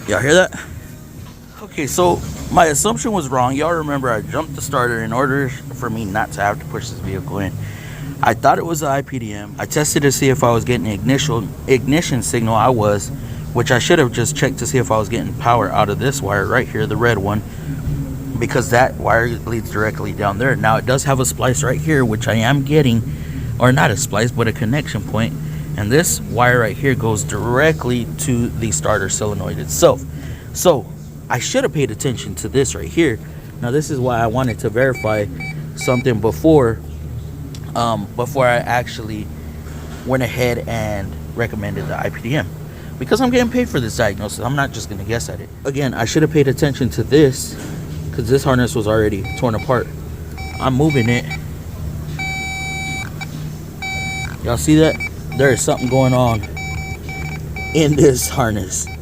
Y'all hear that? Okay, so my assumption was wrong. Y'all remember I jumped the starter in order for me not to have to push this vehicle in. I thought it was the IPDM. I tested to see if I was getting ignition signal. I was, which I should have just checked to see if I was getting power out of this wire right here, the red one, because that wire leads directly down there. Now it does have a splice right here, which I am getting, or not a splice, but a connection point. And this wire right here goes directly to the starter solenoid itself. So I should have paid attention to this right here. Now this is why I wanted to verify something before I actually went ahead and recommended the IPDM, because I'm getting paid for this diagnosis. I'm not just gonna guess at it. Again, I should have paid attention to this, because this harness was already torn apart. I'm moving it. Y'all see that? There is something going on in this harness.